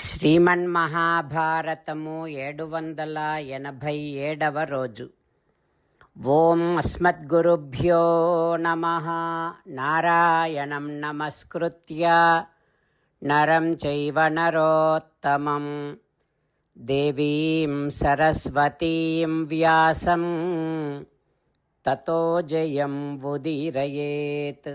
శ్రీమన్మహాభారతము 787వ రోజు. ఓం అస్మద్గురుభ్యో నమః. నారాయణం నమస్కృత్య నరం చైవ నరోత్తమం దేవీం సరస్వతీం వ్యాసం తతో జయం ఉదీరయేత్.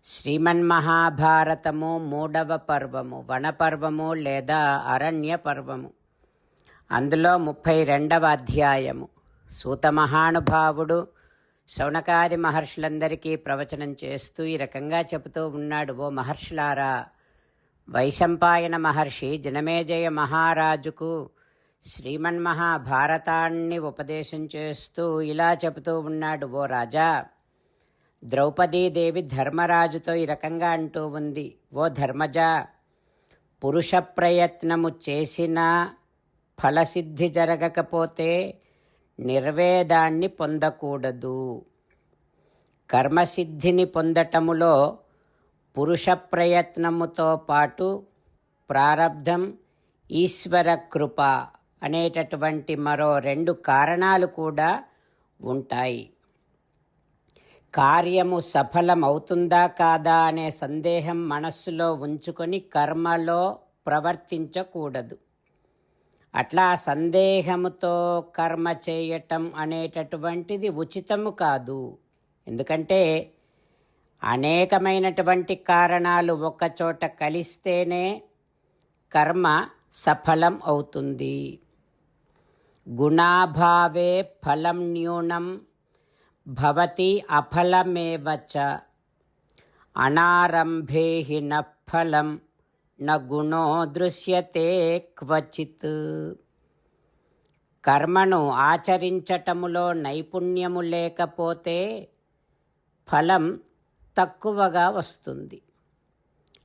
శ్రీమన్మహాభారతము 3వ పర్వము, వనపర్వము లేదా అరణ్య పర్వము. అందులో 32వ అధ్యాయము. సూత మహానుభావుడు శౌనకాది మహర్షులందరికీ ప్రవచనం చేస్తూ ఈ రకంగా చెబుతూ ఉన్నాడు. ఓ మహర్షులారా, వైశంపాయన మహర్షి జనమేజయ మహారాజుకు శ్రీమన్మహాభారతాన్ని ఉపదేశం చేస్తూ ఇలా చెబుతూ ఉన్నాడు. ఓ రాజా, ద్రౌపదీదేవి ధర్మరాజుతో ఈ రకంగా అంటూ ఉంది. ఓ ధర్మజ, పురుష ప్రయత్నము చేసినా ఫలసిద్ధి జరగకపోతే నిర్వేదాన్ని పొందకూడదు. కర్మసిద్ధిని పొందటములో పురుష ప్రయత్నముతో పాటు ప్రారబ్ధం, ఈశ్వర కృప అనేటటువంటి మరో 2 కారణాలు కూడా ఉంటాయి. కార్యము సఫలమవుతుందా కాదా అనే సందేహం మనస్సులో ఉంచుకొని కర్మలో ప్రవర్తించకూడదు. అట్లా సందేహముతో కర్మ చేయటం అనేటటువంటిది ఉచితము కాదు. ఎందుకంటే అనేకమైనటువంటి కారణాలు ఒకచోట కలిస్తేనే కర్మ సఫలం అవుతుంది. గుణాభావే ఫలం న్యూనం భవతి అఫలమేవ చ అనారంభే హి న ఫలం న గుణో దృశ్యతే క్వచిత్. కర్మను ఆచరించటములో నైపుణ్యము లేకపోతే ఫలం తక్కువగా వస్తుంది,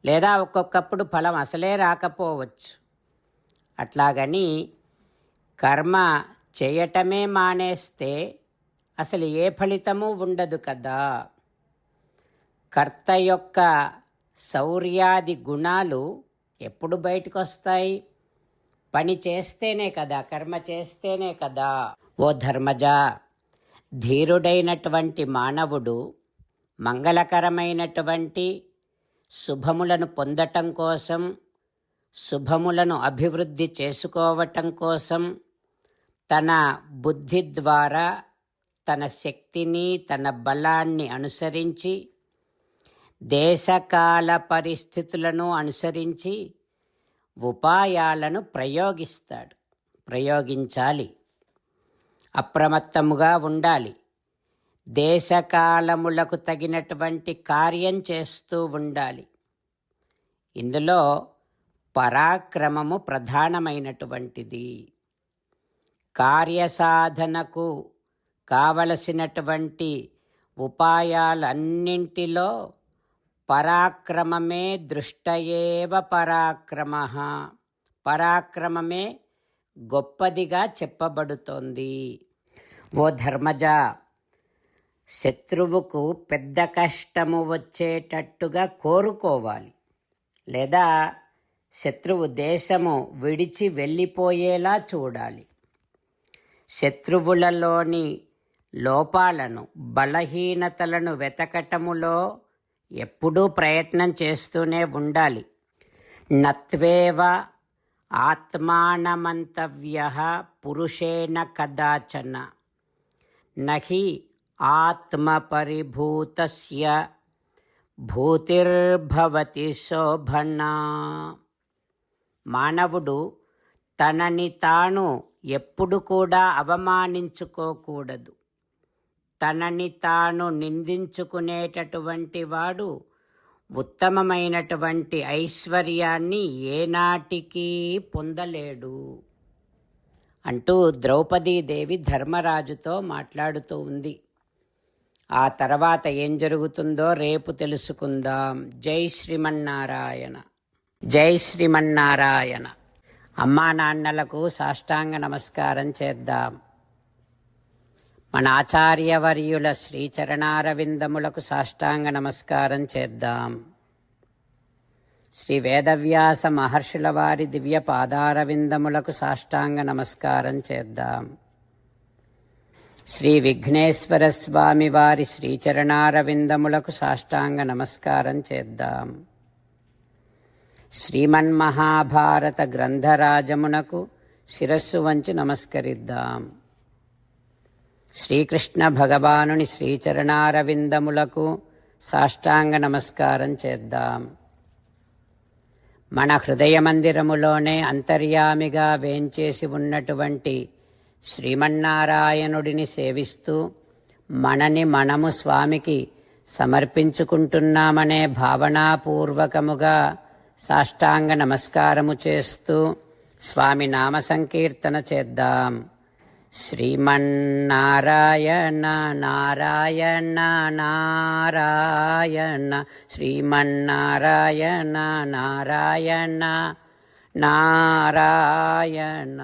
లేదా ఒక్కొక్కప్పుడు ఫలం అసలే రాకపోవచ్చు. అట్లాగని కర్మ చేయటమే మానేస్తే అసలు ఏ ఫలితము ఉండదు కదా. కర్త యొక్క శౌర్యాది గుణాలు ఎప్పుడు బయటకు వస్తాయి? పని చేస్తేనే కదా, కర్మ చేస్తేనే కదా. ఓ ధర్మజ, ధీరుడైనటువంటి మానవుడు మంగళకరమైనటువంటి శుభములను పొందటం కోసం, శుభములను అభివృద్ధి చేసుకోవటం కోసం తన బుద్ధి ద్వారా తన శక్తిని, తన బలాన్ని అనుసరించి, దేశకాల పరిస్థితులను అనుసరించి ఉపాయాలను ప్రయోగించాలి. అప్రమత్తముగా ఉండాలి. దేశకాలములకు తగినటువంటి కార్యం చేస్తూ ఉండాలి. ఇందులో పరాక్రమము ప్రధానమైనటువంటిది. కార్యసాధనకు కావలసినటువంటి ఉపాయాలన్నింటిలో పరాక్రమమే దృష్టయేవ పరాక్రమః. పరాక్రమమే గొప్పదిగా చెప్పబడుతోంది. ఓ ధర్మజ, శత్రువుకు పెద్ద కష్టము వచ్చేటట్టుగా కోరుకోవాలి, లేదా శత్రువు దేశము విడిచి వెళ్ళిపోయేలా చూడాలి. శత్రువులలోని లోపాలను, బలహీనతలను వెతకటములో ఎప్పుడూ ప్రయత్నం చేస్తూనే ఉండాలి. నత్వేవ ఆత్మానమంతవ్యః పురుషేణ కదాచన నహి ఆత్మపరిభూతస్య భూతిర్భవతి శోభనా. మానవుడు తనని తాను ఎప్పుడు కూడా అవమానించుకోకూడదు. తనని తాను నిందించుకునేటటువంటి వాడు ఉత్తమమైనటువంటి ఐశ్వర్యాన్ని ఏనాటికి పొందలేడు అంటూ ద్రౌపదీదేవి ధర్మరాజుతో మాట్లాడుతూ ఉంది. ఆ తర్వాత ఏం జరుగుతుందో రేపు తెలుసుకుందాం. జై శ్రీమన్నారాయణ. జై శ్రీమన్నారాయణ. అమ్మా నాన్నలకు సాష్టాంగ నమస్కారం చేద్దాం. మన ఆచార్యవర్యుల శ్రీచరణారవిందములకు సాష్టాంగ నమస్కారం చేద్దాం. శ్రీ వేదవ్యాస మహర్షుల వారి దివ్య పాదారవిందములకు సాష్టాంగ నమస్కారం చేద్దాం. శ్రీ విఘ్నేశ్వర స్వామి వారి శ్రీచరణారవిందములకు సాష్టాంగ నమస్కారం చేద్దాం. శ్రీమన్మహాభారత గ్రంథరాజమునకు శిరస్సు వంచి నమస్కరిద్దాం. శ్రీకృష్ణ భగవానుని శ్రీచరణారవిందములకు సాష్టాంగ నమస్కారం చేద్దాం. మన హృదయ మందిరములోనే అంతర్యామిగా వేంచేసి ఉన్నటువంటి శ్రీమన్నారాయణుడిని సేవిస్తూ మనని మనము స్వామికి సమర్పించుకుంటున్నామనే భావనాపూర్వకముగా సాష్టాంగ నమస్కారము చేస్తూ స్వామి నామ సంకీర్తన చేద్దాం. శ్రీమన్నారాయణ నారాయణ నారాయణ శ్రీమన్నారాయణ నారాయణ నారాయణ.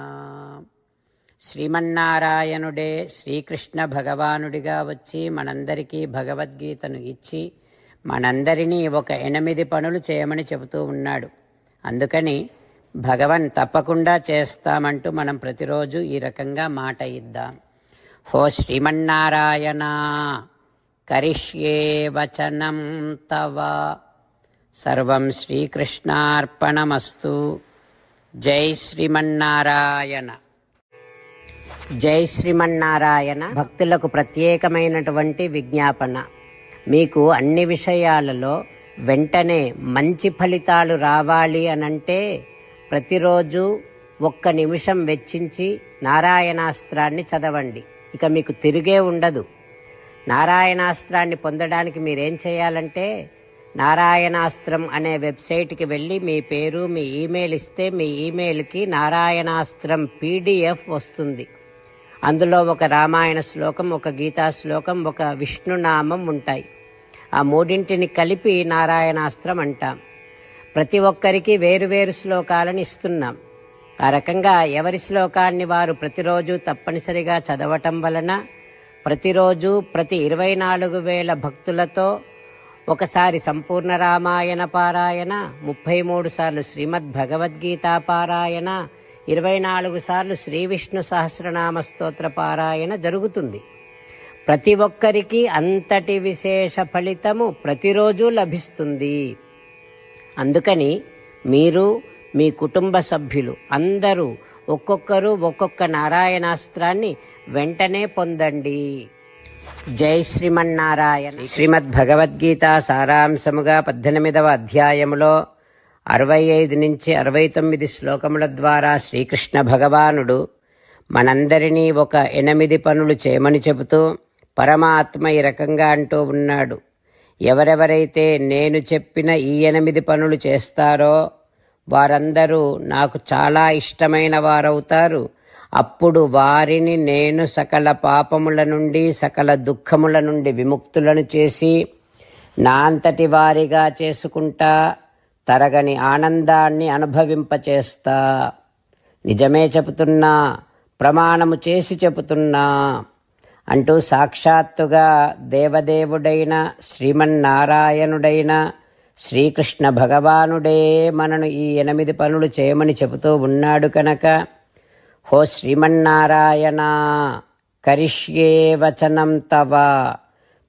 శ్రీమన్నారాయణుడే శ్రీకృష్ణ భగవానుడిగా వచ్చి మనందరికీ భగవద్గీతను ఇచ్చి మనందరినీ ఒక 8 పనులు చేయమని చెబుతూ ఉన్నాడు. అందుకని భగవన్ తప్పకుండా చేస్తామంటూ మనం ప్రతిరోజు ఈ రకంగా మాట ఇద్దాం. హో శ్రీమన్నారాయణ కరిష్యే వచనం తవ సర్వం శ్రీకృష్ణార్పణమస్తు. జై శ్రీమన్నారాయణ. జై శ్రీమన్నారాయణ. భక్తులకు ప్రత్యేకమైనటువంటి విజ్ఞాపన. మీకు అన్ని విషయాలలో వెంటనే మంచి ఫలితాలు రావాలి అనంటే ప్రతిరోజు 1 నిమిషం వెచ్చించి నారాయణాస్త్రాన్ని చదవండి. ఇక మీకు తిరిగే ఉండదు. నారాయణాస్త్రాన్ని పొందడానికి మీరేం చేయాలంటే నారాయణాస్త్రం అనే వెబ్సైట్కి వెళ్ళి మీ పేరు మీ ఈమెయిల్ ఇస్తే మీ ఈమెయిల్కి నారాయణాస్త్రం PDF వస్తుంది. అందులో ఒక రామాయణ శ్లోకం, ఒక గీతా శ్లోకం, ఒక విష్ణునామం ఉంటాయి. ఆ 3 కలిపి నారాయణాస్త్రం అంటాం. ప్రతి ఒక్కరికి వేరువేరు శ్లోకాలను ఇస్తున్నాం. ఆ రకంగా ఎవరి శ్లోకాన్ని వారు ప్రతిరోజు తప్పనిసరిగా చదవటం వలన ప్రతిరోజు ప్రతి 24,000 భక్తులతో ఒకసారి సంపూర్ణ రామాయణ పారాయణ, 33 సార్లు శ్రీమద్ భగవద్గీత పారాయణ, 24 సార్లు శ్రీ విష్ణు సహస్రనామ స్తోత్ర పారాయణ జరుగుతుంది. ప్రతి ఒక్కరికి అంతటి విశేష ఫలితము ప్రతిరోజు లభిస్తుంది. అందుకని మీరు మీ కుటుంబ సభ్యులు అందరూ ఒక్కొక్కరు ఒక్కొక్క నారాయణాస్త్రాన్ని వెంటనే పొందండి. జై శ్రీమన్నారాయణ. శ్రీమద్ భగవద్గీత సారాంశముగా 18వ అధ్యాయములో 65 నుంచి 69 శ్లోకముల ద్వారా శ్రీకృష్ణ భగవానుడు మనందరినీ ఒక 8 పనులు చేయమని చెబుతూ పరమాత్మ ఈ రకంగా అంటూ ఉన్నాడు. ఎవరెవరైతే నేను చెప్పిన ఈ 8 పనులు చేస్తారో వారందరూ నాకు చాలా ఇష్టమైన వారవుతారు. అప్పుడు వారిని నేను సకల పాపముల నుండి సకల దుఃఖముల నుండి విముక్తులను చేసి నా అంతటి వారిగా చేసుకుంటా, తరగని ఆనందాన్ని అనుభవింపచేస్తా. నిజమే చెబుతున్నా, ప్రమాణము చేసి చెబుతున్నా అంటూ సాక్షాత్తుగా దేవదేవుడైన శ్రీమన్నారాయణుడైన శ్రీకృష్ణ భగవానుడే మనను ఈ 8 పనులు చేయమని చెబుతూ ఉన్నాడు కనుక హో శ్రీమన్నారాయణ కరిష్యే వచనం తవ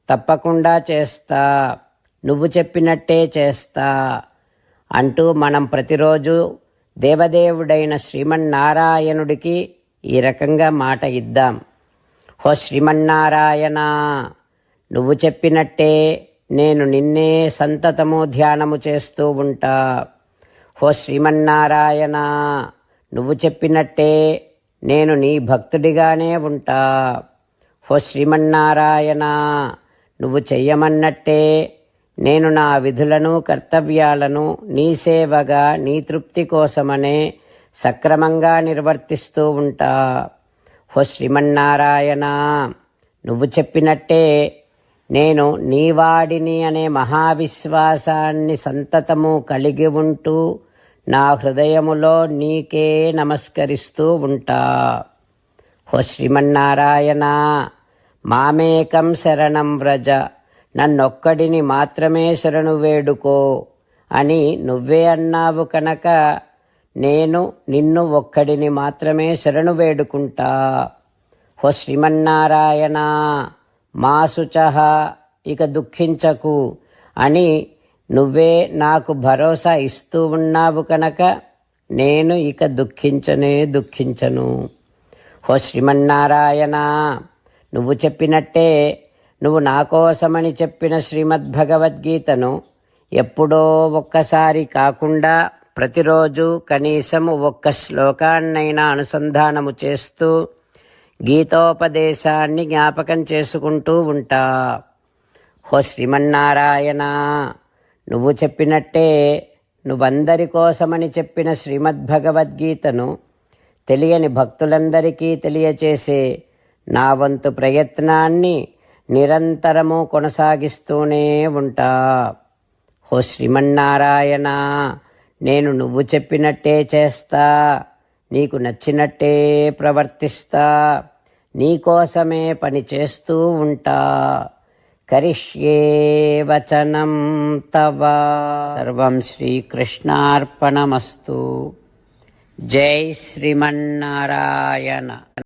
తప్పకుండా చేస్తా, నువ్వు చెప్పినట్టే చేస్తా అంటూ మనం ప్రతిరోజు దేవదేవుడైన శ్రీమన్నారాయణుడికి ఈ రకంగా మాట ఇద్దాం. హో శ్రీమన్నారాయణ నువ్వు చెప్పినట్టే నేను నిన్నే సంతతము ధ్యానము చేస్తూ ఉంటా. హో శ్రీమన్నారాయణ నువ్వు చెప్పినట్టే నేను నీ భక్తుడిగానే ఉంటా. హో శ్రీమన్నారాయణ నువ్వు చెయ్యమన్నట్టే నేను నా విధులను కర్తవ్యాలను నీ సేవగా నీ తృప్తి కోసమనే సక్రమంగా నిర్వర్తిస్తూ ఉంటా. హో శ్రీమన్నారాయణ నువ్వు చెప్పినట్టే నేను నీవాడిని అనే మహావిశ్వాసాన్ని సంతతము కలిగి ఉంటూ నా హృదయములో నీకే నమస్కరిస్తూ ఉంటా. హో శ్రీమన్నారాయణ మామేకం శరణం వ్రజ నన్నొక్కడిని మాత్రమే శరణు వేడుకో అని నువ్వే అన్నావు కనుక నేను నిన్ను ఒక్కడిని మాత్రమే శరణు వేడుకుంటా. హో శ్రీమన్నారాయణ మా శుచః, ఇక దుఃఖించకు అని నువ్వే నాకు భరోసా ఇస్తూ ఉన్నావు కనుక నేను ఇక దుఃఖించను. హో శ్రీమన్నారాయణ, నువ్వు చెప్పినట్టే నువ్వు నా కోసమని చెప్పిన శ్రీమద్భగవద్గీతను ఎప్పుడో ఒక్కసారి కాకుండా ప్రతిరోజు కనీసము ఒక్క శ్లోకాన్నైనా అనుసంధానము చేస్తూ గీతోపదేశాన్ని జ్ఞాపకం చేసుకుంటూ ఉంటా. హో శ్రీమన్నారాయణ, నువ్వు చెప్పినట్టే నువ్వందరి కోసమని చెప్పిన శ్రీమద్భగవద్గీతను తెలియని భక్తులందరికీ తెలియచేసే నా వంతు ప్రయత్నాన్ని నిరంతరము కొనసాగిస్తూనే ఉంటా. హో శ్రీమన్నారాయణ, నేను నువ్వు చెప్పినట్టే చేస్తా, నీకు నచ్చినట్టే ప్రవర్తిస్తా, నీకోసమే పని చేస్తూ ఉంటా. కరిష్యే వచనం తవ. సర్వం శ్రీకృష్ణార్పణమస్తు. జై శ్రీమన్నారాయణ.